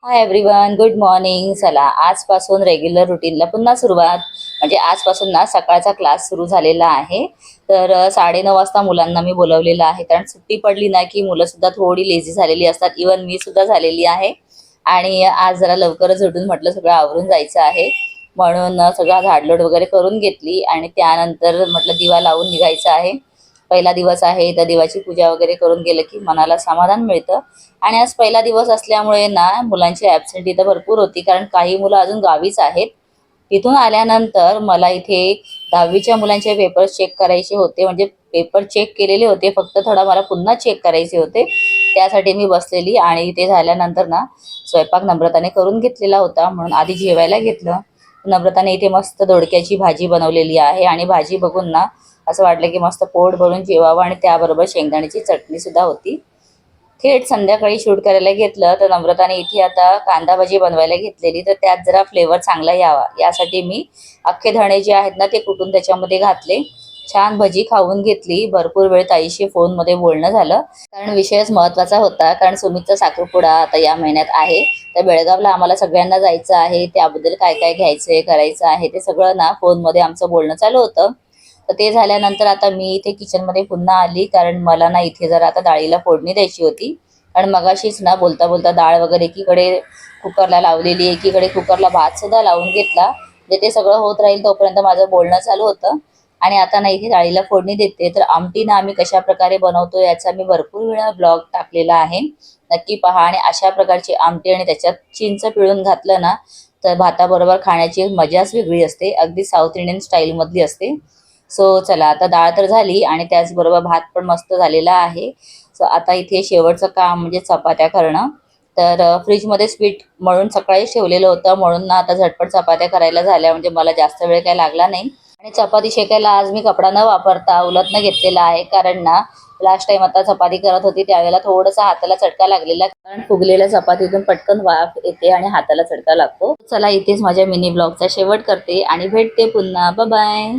Hi everyone, good morning. चला आजपासून regular रुटीनला पुन्हा सुरुवात. म्हणजे आजपासून ना सकाळचा क्लास सुरू झालेला आहे. तर 9:30 वाजता मुलांना मी बोलवलेलं आहे, कारण सुट्टी पडली ना की मुलं सुद्धा थोडी लेझी झालेली असतात. इवन मी सुद्धा झालेली आहे. आणि आज जरा लवकरच उठून म्हटलं सगळं आवरून जायचं आहे, म्हणून सगळं झाडलोट वगैरे करून घेतली. आणि त्यानंतर म्हटलं दिवा लावून निघायचं आहे. पहिला दिवस आहे तर देवाची पूजा वगैरे करून गेलं की मनाला समाधान मिळतं. आणि आज पहिला दिवस असल्यामुळे ना मुलांची ॲब्सेंटी तर भरपूर होती, कारण काही मुलं अजून गावीच आहेत. तिथून आल्यानंतर मला इथे 10वीच्या मुलांचे पेपर चेक करायचे होते. म्हणजे पेपर चेक केलेले होते, फक्त थोडा मला पुन्हा चेक करायचे होते. त्यासाठी मी बसलेली. आणि ते झाल्यानंतर ना स्वयंपाक नम्रताने करून घेतलेला होता, म्हणून आधी जेवायला घेतलं. नम्रताने इथे मस्त दोडक्याची भाजी बनवलेली आहे, आणि भाजी बघून ना असं वाटलं की मस्त पोट भरून जेवावं. आणि त्याबरोबर शेंगदाण्याची चटणी सुद्धा होती. थेट संध्याकाळी शूट करायला घेतलं तर नम्रताने इथे आता कांदा भाजी बनवायला घेतलेली. तर त्यात जरा फ्लेवर चांगला यावा यासाठी मी अख्खे धणे जे आहेत ना ते कुटून त्याच्यामध्ये घातले. छान भजी खाऊन घेतली. भरपूर वेळ ताईशी फोनमध्ये बोलणं झालं, कारण विषयच महत्त्वाचा होता. कारण सुमितचा साखरपुडा आता या महिन्यात आहे. तर बेळगावला आम्हाला सगळ्यांना जायचं आहे. त्याबद्दल काय काय घ्यायचं आहे, करायचं आहे, ते सगळं ना फोनमध्ये आमचं बोलणं चालू होतं. तर ते झाल्यानंतर आता मी इथे किचनमध्ये पुन्हा आली, कारण मला ना इथे जरा आता डाळीला फोडणी द्यायची होती. कारण मगाशीच ना बोलता बोलता डाळ वगैरे एकीकडे कुकरला लावलेली, एकीकडे कुकरला भात सुद्धा लावून घेतला. म्हणजे ते सगळं होत राहील तोपर्यंत माझं बोलणं चालू होतं. आणि आता ना इथे डाळीला फोडणी देते. तर आमटी ना आम्ही कशा प्रकारे बनवतो याचा मी भरपूर वेळा ब्लॉग टाकलेला आहे, नक्की पहा. आणि अशा प्रकारची आमटी आणि त्याच्यात चिंच पिळून घातलं ना तर भाताबरोबर खाण्याची मजाच वेगळी असते. अगदी साऊथ इंडियन स्टाईलमधली असते. सो चला, आता डाळ तर झाली आणि त्याचबरोबर भात पण मस्त झालेला आहे. सो आता इथे शेवटचं काम म्हणजे चपात्या करणं. तर फ्रीजमध्ये स्वीट मळून सकाळीच ठेवलेलं होतं, म्हणून ना आता झटपट चपात्या करायला झाल्या. म्हणजे मला जास्त वेळ काही लागला नाही. आणि चपाती शेकायला आज मी कपडा न वापरता उलटनं घेतलेला आहे, कारण ना लास्ट टाइम आता चपाती करत होती त्यावेळेला थोडासा हाताला चटका लागलेला, कारण फुगलेल्या चपातीतून पटकन वाफ येते आणि हाताला चटका लागतो. चला, इथेच माझ्या मिनी ब्लॉगचा शेवट करते आणि भेटते पुन्हा. Bye bye.